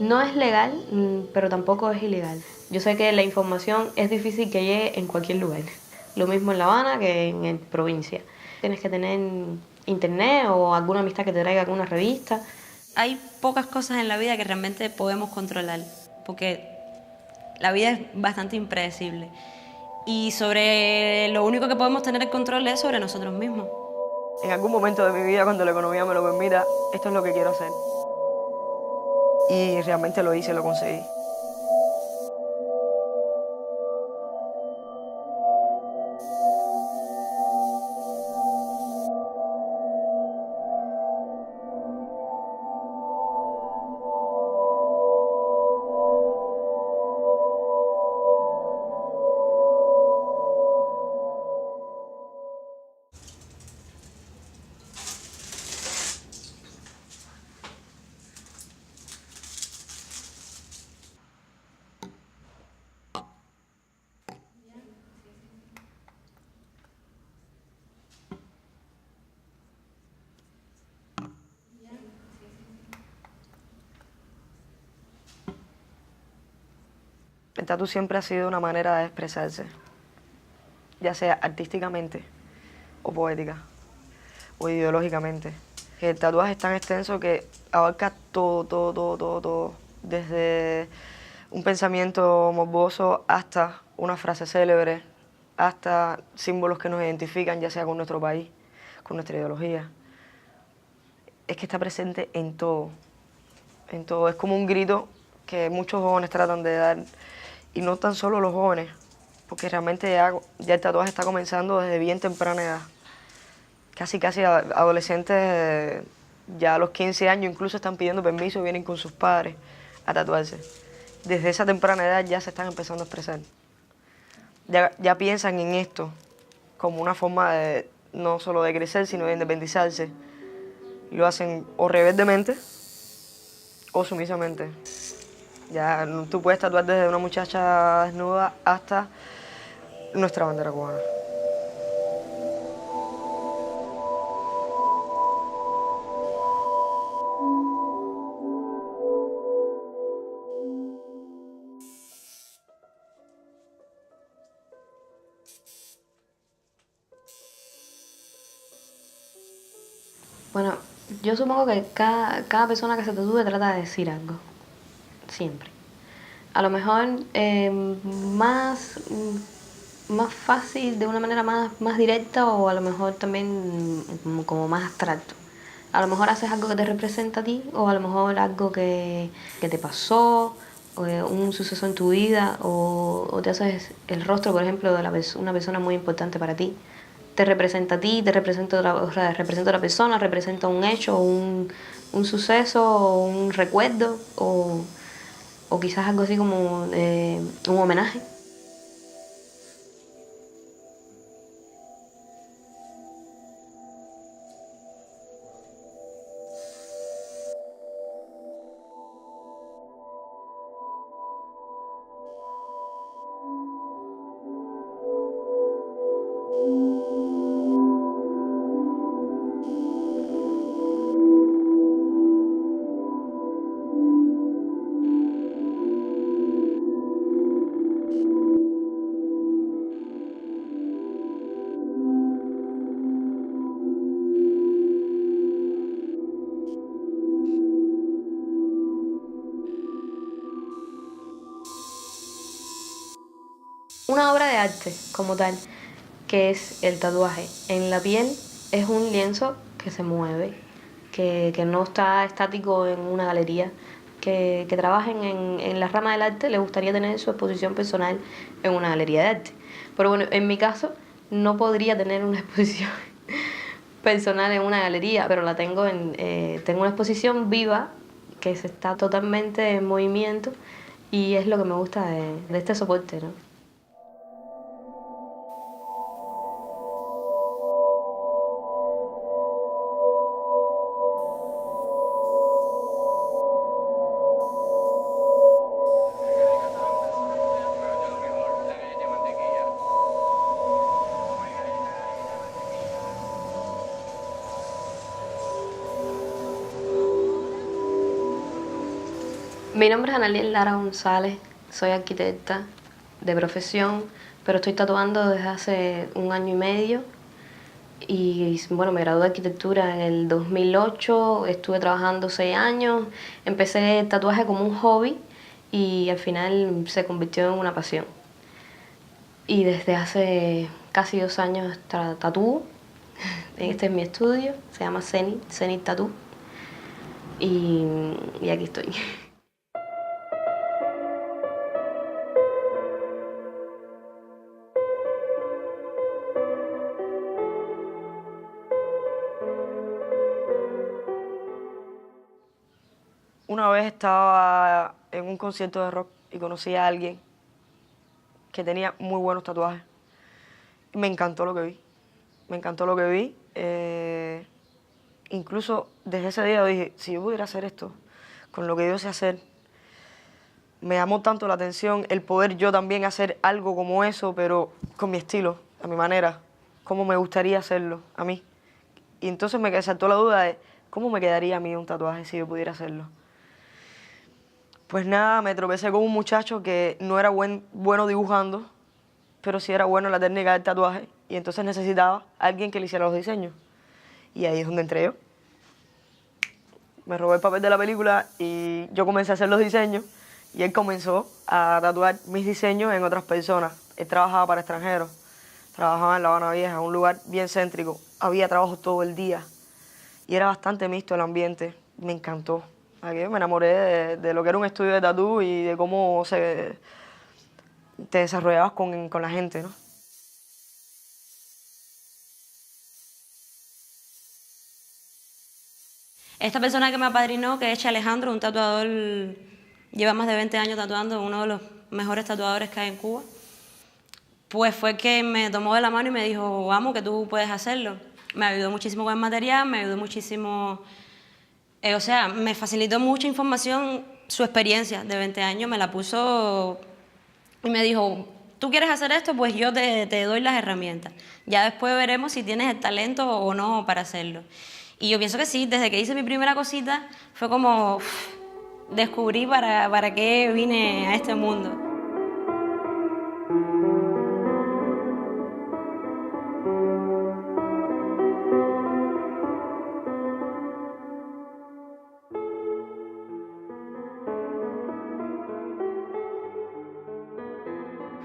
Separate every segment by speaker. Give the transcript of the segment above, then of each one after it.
Speaker 1: No es legal, pero tampoco es ilegal. Yo sé que la información es difícil que llegue en cualquier lugar. Lo mismo en La Habana que en provincia. Tienes que tener internet o alguna amistad que te traiga alguna revista. Hay pocas cosas en la vida que realmente podemos controlar, porque la vida es bastante impredecible. Y sobre lo único que podemos tener el control es sobre nosotros mismos.
Speaker 2: En algún momento de mi vida, cuando la economía me lo permita, esto es lo que quiero hacer. Y realmente lo hice, lo conseguí. El tatu siempre ha sido una manera de expresarse, ya sea artísticamente o poética o ideológicamente. El tatuaje es tan extenso que abarca todo, todo, todo, todo, todo. Desde un pensamiento morboso hasta una frase célebre, hasta símbolos que nos identifican, ya sea con nuestro país, con nuestra ideología. Es que está presente en todo, en todo. Es como un grito que muchos jóvenes tratan de dar, y no tan solo los jóvenes, porque realmente ya el tatuaje está comenzando desde bien temprana edad. Casi adolescentes, ya a los 15 años incluso están pidiendo permiso y vienen con sus padres a tatuarse. Desde esa temprana edad ya se están empezando a expresar. Ya piensan en esto como una forma de no solo de crecer, sino de independizarse. Y lo hacen o rebeldemente o sumisamente. Ya tú puedes tatuar desde una muchacha desnuda hasta nuestra bandera cubana.
Speaker 1: Bueno, yo supongo que cada persona que se tatúe trata de decir algo, siempre. A lo mejor más fácil, de una manera más directa, o a lo mejor también como más abstracto. A lo mejor haces algo que te representa a ti, o a lo mejor algo que te pasó, o un suceso en tu vida, o te haces el rostro, por ejemplo, de una persona muy importante para ti. Te representa a ti, te representa o sea, representa a la persona, representa un hecho, un suceso, o un recuerdo, o quizás algo así como un homenaje. Una obra de arte como tal, que es el tatuaje en la piel, es un lienzo que se mueve, que no está estático en una galería. Que trabajen en la rama del arte, les gustaría tener su exposición personal en una galería de arte. Pero bueno, en mi caso no podría tener una exposición personal en una galería, pero tengo una exposición viva que se está totalmente en movimiento, y es lo que me gusta de este soporte, ¿no? Mi nombre es Analiel Lara González, soy arquitecta de profesión, pero estoy tatuando desde hace 1 año y medio. Y bueno, me gradué de arquitectura en el 2008, estuve trabajando 6 años, empecé el tatuaje como un hobby y al final se convirtió en una pasión. Y desde hace casi 2 años tatúo. Este es mi estudio, se llama Zenith Tattoo. Y aquí estoy.
Speaker 2: Una vez estaba en un concierto de rock y conocí a alguien que tenía muy buenos tatuajes. Me encantó lo que vi. Me encantó lo que vi. Incluso desde ese día dije, si yo pudiera hacer esto con lo que yo sé hacer, me llamó tanto la atención el poder yo también hacer algo como eso, pero con mi estilo, a mi manera, cómo me gustaría hacerlo a mí. Y entonces me saltó la duda de cómo me quedaría a mí un tatuaje si yo pudiera hacerlo. Pues nada, me tropecé con un muchacho que no era bueno dibujando, pero sí era bueno en la técnica del tatuaje, y entonces necesitaba a alguien que le hiciera los diseños. Y ahí es donde entré yo. Me robé el papel de la película y yo comencé a hacer los diseños y él comenzó a tatuar mis diseños en otras personas. Él trabajaba para extranjeros, trabajaba en La Habana Vieja, un lugar bien céntrico. Había trabajo todo el día y era bastante mixto el ambiente. Me encantó. Aquí me enamoré de lo que era un estudio de tatú y de cómo te desarrollabas con la gente, ¿no?
Speaker 3: Esta persona que me apadrinó, que es Che Alejandro, un tatuador, lleva más de 20 años tatuando, uno de los mejores tatuadores que hay en Cuba, pues fue que me tomó de la mano y me dijo, vamos, que tú puedes hacerlo. Me ayudó muchísimo con el material, me ayudó muchísimo, o sea, me facilitó mucha información, su experiencia de 20 años, me la puso y me dijo, ¿tú quieres hacer esto? Pues yo te doy las herramientas. Ya después veremos si tienes el talento o no para hacerlo. Y yo pienso que sí, desde que hice mi primera cosita, fue como descubrí para qué vine a este mundo.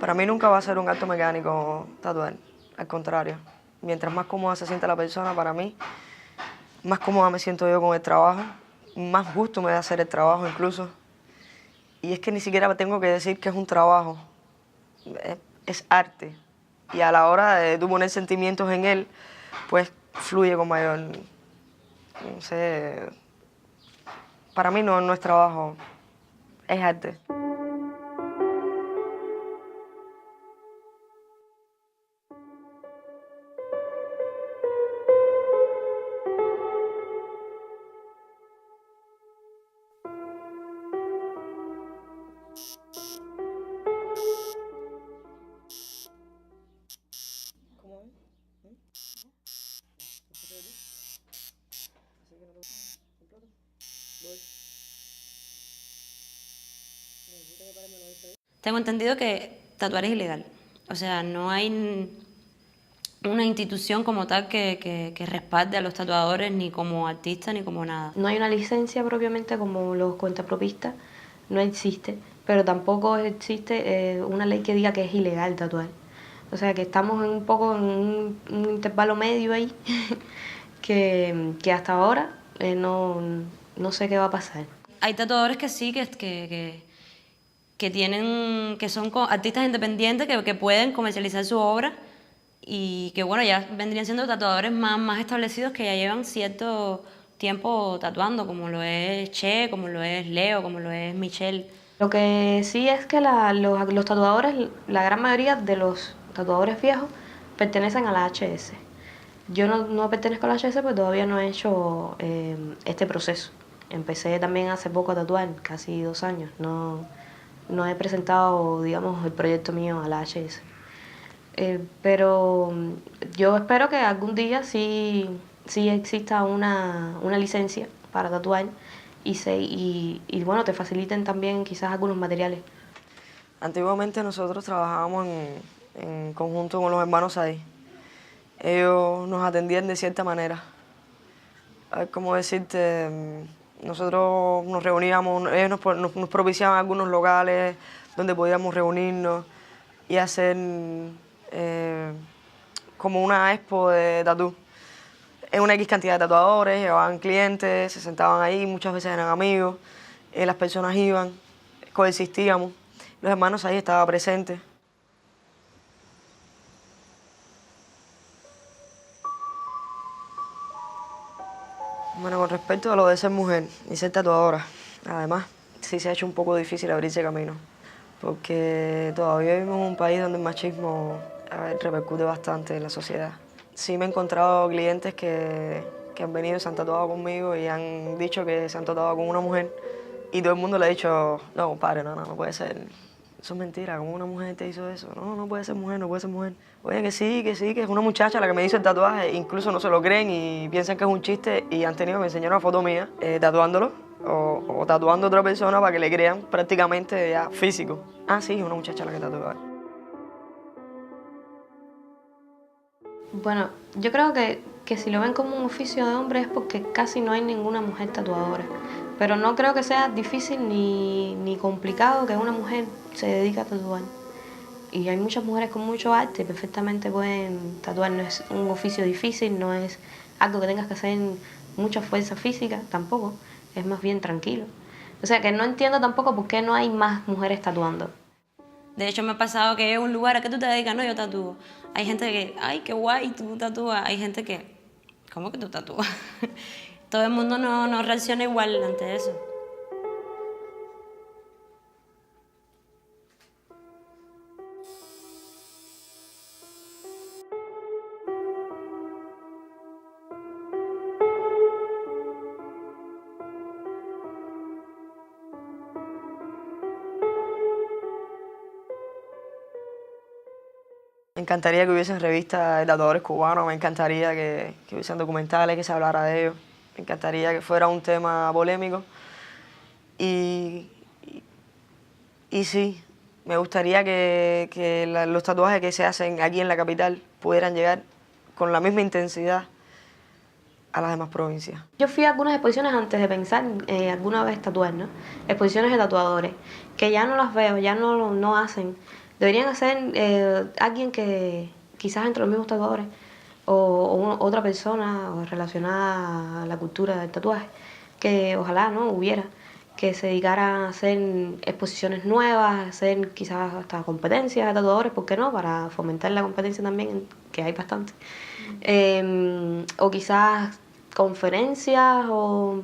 Speaker 2: Para mí nunca va a ser un acto mecánico tatuar, al contrario. Mientras más cómoda se sienta la persona, para mí, más cómoda me siento yo con el trabajo, más gusto me da hacer el trabajo incluso. Y es que ni siquiera tengo que decir que es un trabajo, es arte. Y a la hora de tú poner sentimientos en él, pues fluye con mayor, no sé, para mí no es trabajo, es arte.
Speaker 3: Tengo entendido que tatuar es ilegal. O sea, no hay una institución como tal que respalde a los tatuadores ni como artistas ni como nada.
Speaker 1: No hay una licencia propiamente como los cuentapropistas, no existe, pero tampoco existe una ley que diga que es ilegal tatuar. O sea que estamos un poco en un intervalo medio ahí, que hasta ahora no sé qué va a pasar.
Speaker 3: Hay tatuadores que sí, que son artistas independientes que pueden comercializar su obra y que bueno, ya vendrían siendo tatuadores más establecidos que ya llevan cierto tiempo tatuando, como lo es Che, como lo es Leo, como lo es Michelle.
Speaker 1: Lo que sí es que los tatuadores, la gran mayoría de los tatuadores viejos pertenecen a la HS. Yo no pertenezco a la HS, pues todavía no he hecho este proceso. Empecé también hace poco a tatuar, casi 2 años. No he presentado, digamos, el proyecto mío a la HS. Pero yo espero que algún día sí exista una licencia para tatuar y bueno, te faciliten también quizás algunos materiales.
Speaker 2: Antiguamente nosotros trabajábamos en conjunto con los hermanos ahí. Ellos nos atendían de cierta manera. A ver, ¿cómo decirte? Nosotros nos reuníamos, ellos nos propiciaban algunos locales donde podíamos reunirnos y hacer como una expo de tatú. En una X cantidad de tatuadores, llevaban clientes, se sentaban ahí, muchas veces eran amigos, las personas iban, coexistíamos, los hermanos ahí estaban presentes. Bueno, con respecto a lo de ser mujer y ser tatuadora, además, sí se ha hecho un poco difícil abrirse camino, porque todavía vivimos en un país donde el machismo repercute bastante en la sociedad. Sí me he encontrado clientes que han venido y se han tatuado conmigo y han dicho que se han tatuado con una mujer y todo el mundo le ha dicho, no, compadre, no puede ser. Eso es mentira, ¿cómo una mujer te hizo eso? No puede ser mujer, no puede ser mujer. Oye, que sí, que es una muchacha la que me hizo el tatuaje. Incluso no se lo creen y piensan que es un chiste y han tenido que enseñar una foto mía tatuándolo o tatuando a otra persona para que le crean prácticamente ya físico. Ah, sí, es una muchacha la que tatuaba.
Speaker 1: Bueno, yo creo que si lo ven como un oficio de hombre es porque casi no hay ninguna mujer tatuadora. Pero no creo que sea difícil ni complicado que una mujer se dedique a tatuar. Y hay muchas mujeres con mucho arte, perfectamente pueden tatuar. No es un oficio difícil, no es algo que tengas que hacer mucha fuerza física, tampoco. Es más bien tranquilo. O sea que no entiendo tampoco por qué no hay más mujeres tatuando.
Speaker 3: De hecho, me ha pasado que es un lugar a que tú te dedicas, no, yo tatúo. Hay gente que, ay, qué guay, tú tatúas. Hay gente que, ¿cómo que tú tatúas? Todo el mundo no reacciona igual ante eso.
Speaker 2: Me encantaría que hubiesen revistas de tatuadores cubanos, me encantaría que hubiesen documentales, que se hablara de ellos, me encantaría que fuera un tema polémico. Y sí, me gustaría que los tatuajes que se hacen aquí en la capital pudieran llegar con la misma intensidad a las demás provincias.
Speaker 1: Yo fui a algunas exposiciones antes de pensar alguna vez tatuar, ¿no? Exposiciones de tatuadores, que ya no las veo, ya no hacen. Deberían hacer alguien que quizás entre los mismos tatuadores o otra persona relacionada a la cultura del tatuaje, que ojalá no hubiera, que se dedicara a hacer exposiciones nuevas, hacer quizás hasta competencias de tatuadores, ¿por qué no? Para fomentar la competencia también, que hay bastante. O quizás conferencias o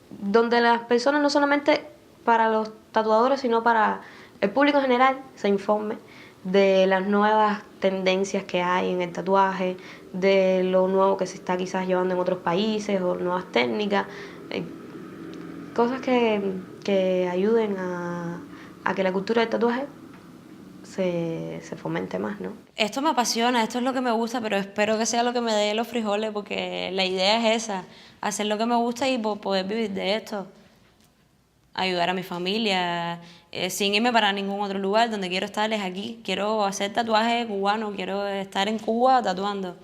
Speaker 1: donde las personas no solamente para los tatuadores sino para el público en general se informe de las nuevas tendencias que hay en el tatuaje, de lo nuevo que se está quizás llevando en otros países o nuevas técnicas, cosas que ayuden a que la cultura del tatuaje se fomente más, ¿no?
Speaker 3: Esto me apasiona, esto es lo que me gusta, pero espero que sea lo que me dé los frijoles, porque la idea es esa, hacer lo que me gusta y poder vivir de esto. Ayudar a mi familia, sin irme para ningún otro lugar. Donde quiero estar es aquí. Quiero hacer tatuaje cubano, quiero estar en Cuba tatuando.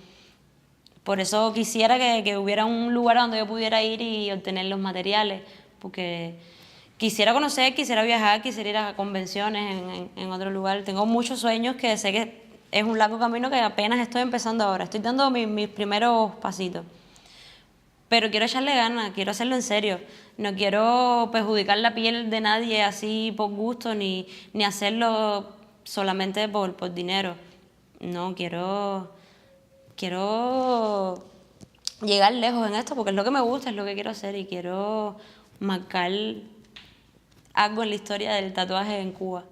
Speaker 3: Por eso quisiera que hubiera un lugar donde yo pudiera ir y obtener los materiales, porque quisiera conocer, quisiera viajar, quisiera ir a convenciones en otro lugar. Tengo muchos sueños que sé que es un largo camino que apenas estoy empezando ahora. Estoy dando mis primeros pasitos. Pero quiero echarle ganas, quiero hacerlo en serio. No quiero perjudicar la piel de nadie así por gusto, ni hacerlo solamente por dinero. No, quiero llegar lejos en esto porque es lo que me gusta, es lo que quiero hacer y quiero marcar algo en la historia del tatuaje en Cuba.